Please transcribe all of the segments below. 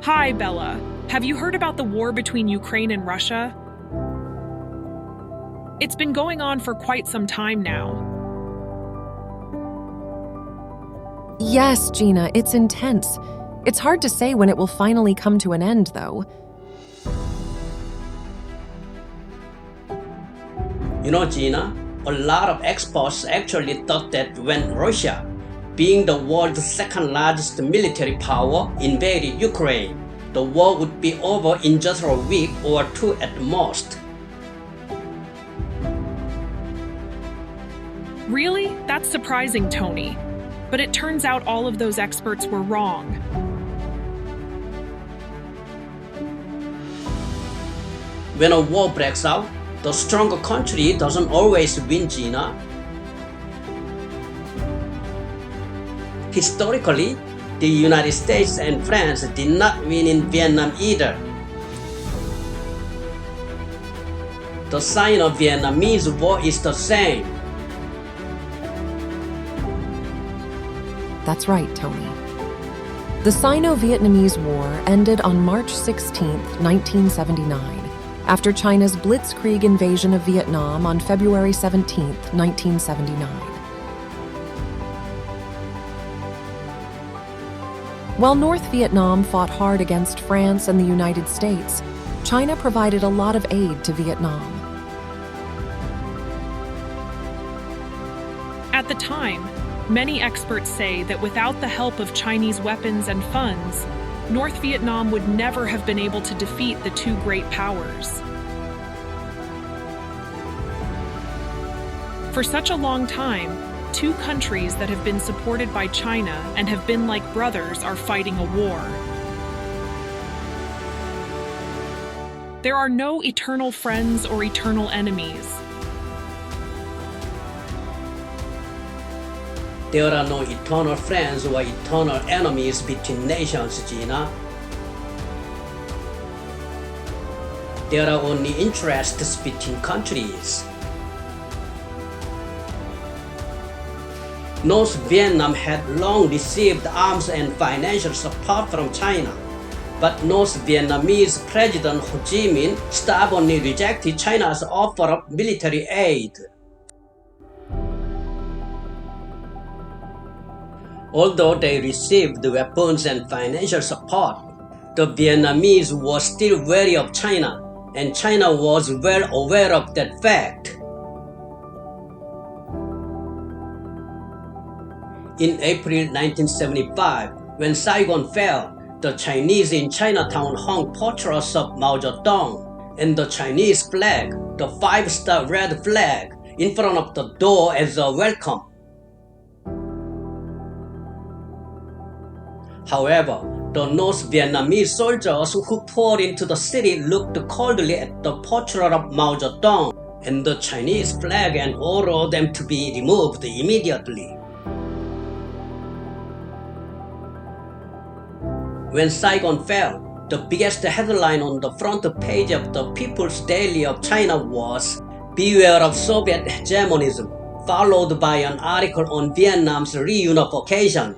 Hi, Bella. Have you heard about the war between Ukraine and Russia? It's been going on for quite some time now. Yes, Gina, it's intense. It's hard to say when it will finally come to an end, though. You know, Gina, a lot of experts actually thought that when Russia, being the world's second largest military power, invaded Ukraine, the war would be over in just a week or two at most. Really? That's surprising, Tony. But it turns out all of those experts were wrong. When a war breaks out, the stronger country doesn't always win, Gina. Historically, the United States and France did not win in Vietnam either. The Sino Vietnamese War is the same. That's right, Tony. The Sino Vietnamese War ended on March 16, 1979, after China's blitzkrieg invasion of Vietnam on February 17, 1979. While North Vietnam fought hard against France and the United States, China provided a lot of aid to Vietnam. At the time, many experts say that without the help of Chinese weapons and funds, North Vietnam would never have been able to defeat the two great powers. For such a long time, two countries that have been supported by China and have been like brothers are fighting a war. There are no eternal friends or eternal enemies. There are no eternal friends or eternal enemies between nations, Gina. There are only interests between countries. North Vietnam had long received arms and financial support from China, but North Vietnamese President Ho Chi Minh stubbornly rejected China's offer of military aid. Although they received weapons and financial support, the Vietnamese were still wary of China, and China was well aware of that fact. In April 1975, when Saigon fell, the Chinese in Chinatown hung portraits of Mao Zedong and the Chinese flag, the five-star red flag, in front of the door as a welcome. However, the North Vietnamese soldiers who poured into the city looked coldly at the portrait of Mao Zedong and the Chinese flag and ordered them to be removed immediately. When Saigon fell, the biggest headline on the front page of the People's Daily of China was "Beware of Soviet hegemonism," followed by an article on Vietnam's reunification.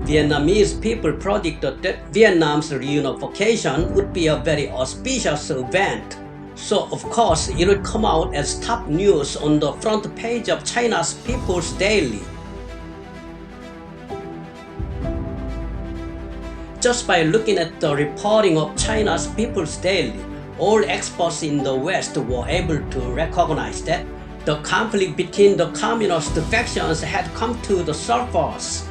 Vietnamese people predicted that Vietnam's reunification would be a very auspicious event, so of course it would come out as top news on the front page of China's People's Daily. Just by looking at the reporting of China's People's Daily, all experts in the West were able to recognize that the conflict between the communist factions had come to the surface.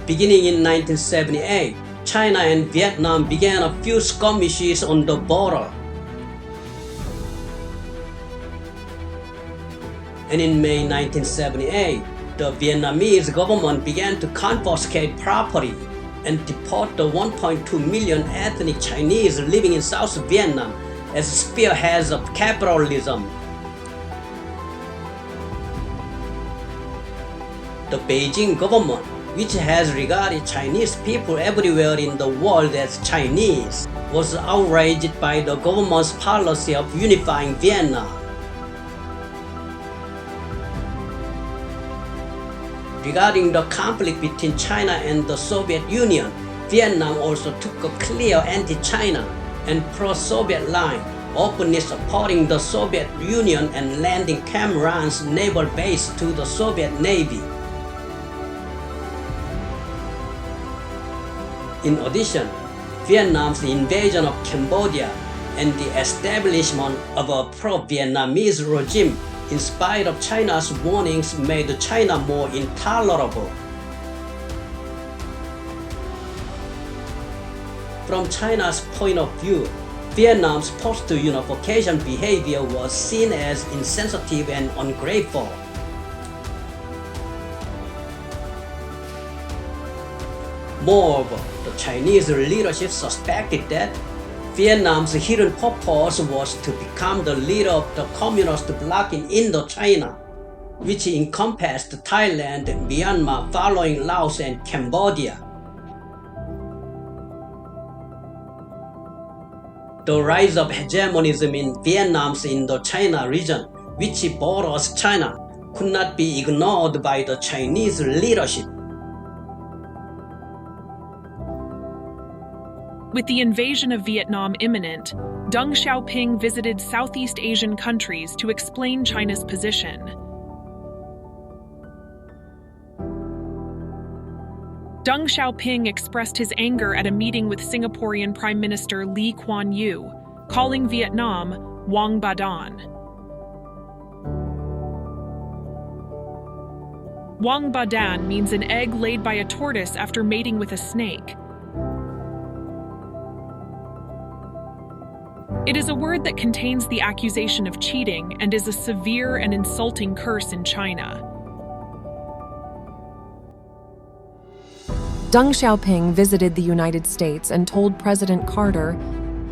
Beginning in 1978, China and Vietnam began a few skirmishes on the border. And in May 1978, the Vietnamese government began to confiscate property and deport the 1.2 million ethnic Chinese living in South Vietnam as spearheads of capitalism. The Beijing government, which has regarded Chinese people everywhere in the world as Chinese, was outraged by the government's policy of unifying Vietnam. Regarding the conflict between China and the Soviet Union, Vietnam also took a clear anti-China and pro-Soviet line, openly supporting the Soviet Union and lending Cam Ran's naval base to the Soviet Navy. In addition, Vietnam's invasion of Cambodia and the establishment of a pro-Vietnamese regime in spite of China's warnings made China more intolerable. From China's point of view, Vietnam's post-unification behavior was seen as insensitive and ungrateful. Moreover, the Chinese leadership suspected that Vietnam's hidden purpose was to become the leader of the communist bloc in Indochina, which encompassed Thailand, Myanmar following Laos and Cambodia. The rise of hegemonism in Vietnam's Indochina region, which borders China, could not be ignored by the Chinese leadership. With the invasion of Vietnam imminent, Deng Xiaoping visited Southeast Asian countries to explain China's position. Deng Xiaoping expressed his anger at a meeting with Singaporean Prime Minister Lee Kuan Yew, calling Vietnam Wang Badan. Wang Badan means an egg laid by a tortoise after mating with a snake. It is a word that contains the accusation of cheating and is a severe and insulting curse in China. Deng Xiaoping visited the United States and told President Carter,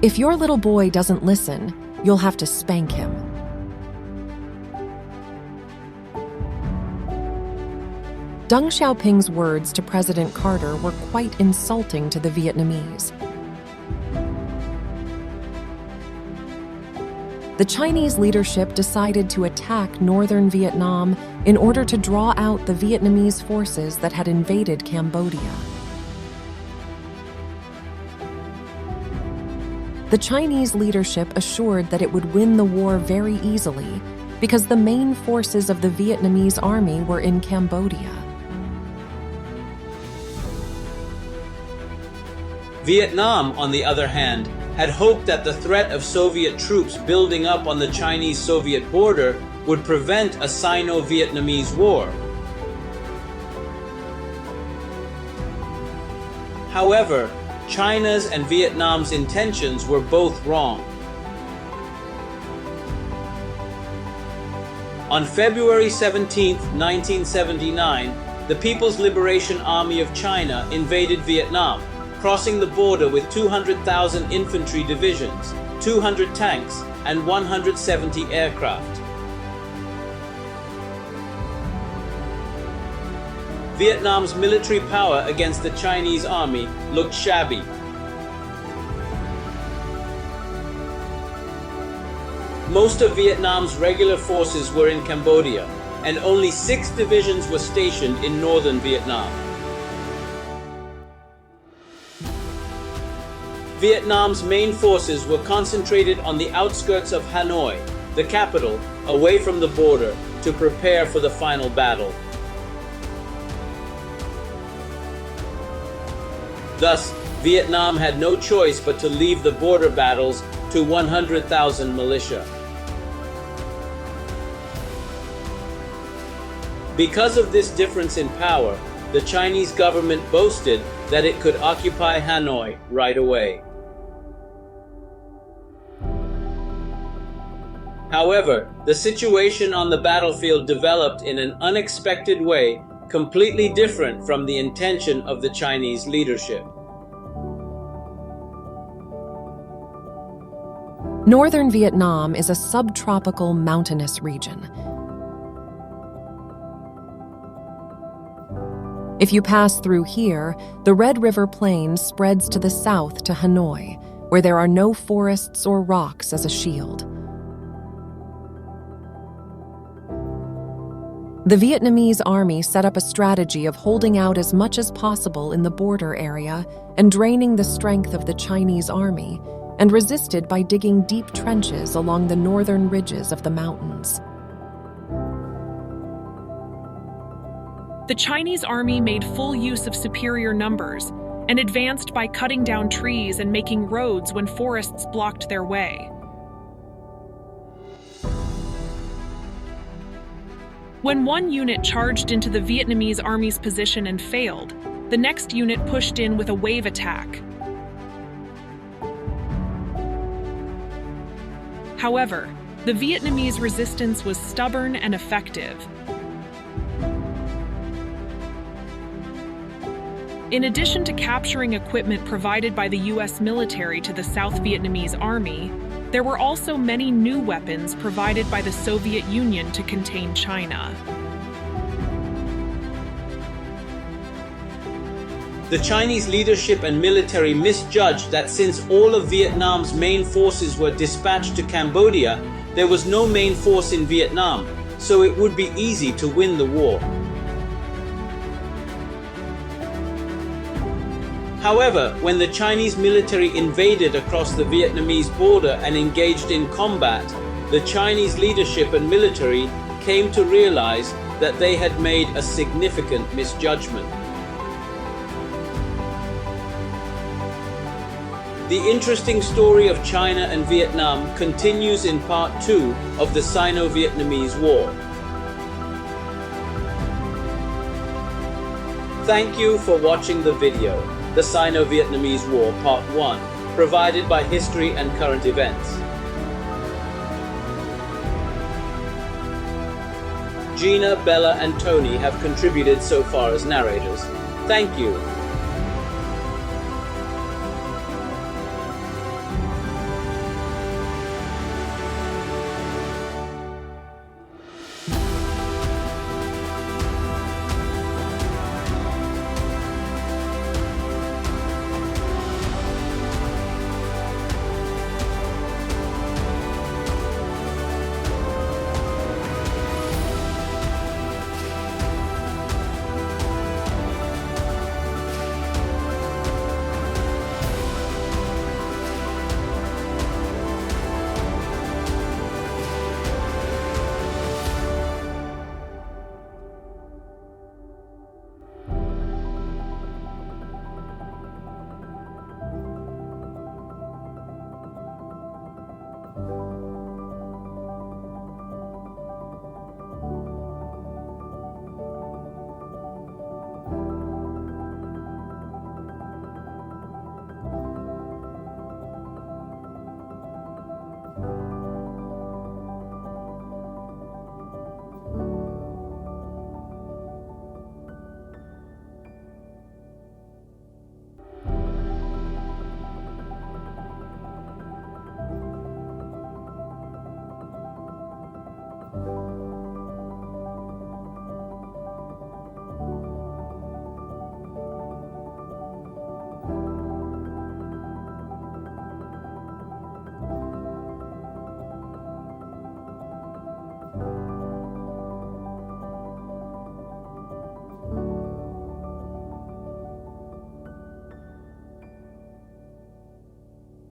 "If your little boy doesn't listen, you'll have to spank him." Deng Xiaoping's words to President Carter were quite insulting to the Vietnamese. The Chinese leadership decided to attack northern Vietnam in order to draw out the Vietnamese forces that had invaded Cambodia. The Chinese leadership assured that it would win the war very easily because the main forces of the Vietnamese army were in Cambodia. Vietnam, on the other hand, had hoped that the threat of Soviet troops building up on the Chinese-Soviet border would prevent a Sino Vietnamese War. However, China's and Vietnam's intentions were both wrong. On February 17, 1979, the People's Liberation Army of China invaded Vietnam, crossing the border with 200,000 infantry divisions, 200 tanks, and 170 aircraft. Vietnam's military power against the Chinese army looked shabby. Most of Vietnam's regular forces were in Cambodia, and only 6 divisions were stationed in northern Vietnam. Vietnam's main forces were concentrated on the outskirts of Hanoi, the capital, away from the border, to prepare for the final battle. Thus, Vietnam had no choice but to leave the border battles to 100,000 militia. Because of this difference in power, the Chinese government boasted that it could occupy Hanoi right away. However, the situation on the battlefield developed in an unexpected way, completely different from the intention of the Chinese leadership. Northern Vietnam is a subtropical mountainous region. If you pass through here, the Red River Plain spreads to the south to Hanoi, where there are no forests or rocks as a shield. The Vietnamese army set up a strategy of holding out as much as possible in the border area and draining the strength of the Chinese army, and resisted by digging deep trenches along the northern ridges of the mountains. The Chinese army made full use of superior numbers and advanced by cutting down trees and making roads when forests blocked their way. When one unit charged into the Vietnamese army's position and failed, the next unit pushed in with a wave attack. However, the Vietnamese resistance was stubborn and effective. In addition to capturing equipment provided by the U.S. military to the South Vietnamese army, there were also many new weapons provided by the Soviet Union to contain China. The Chinese leadership and military misjudged that since all of Vietnam's main forces were dispatched to Cambodia, there was no main force in Vietnam, so it would be easy to win the war. However, when the Chinese military invaded across the Vietnamese border and engaged in combat, the Chinese leadership and military came to realize that they had made a significant misjudgment. The interesting story of China and Vietnam continues in Part 2 of the Sino Vietnamese War. Thank you for watching the video, The Sino Vietnamese War Part 1, provided by History and Current Events. Gina, Bella, and Tony have contributed so far as narrators. Thank you.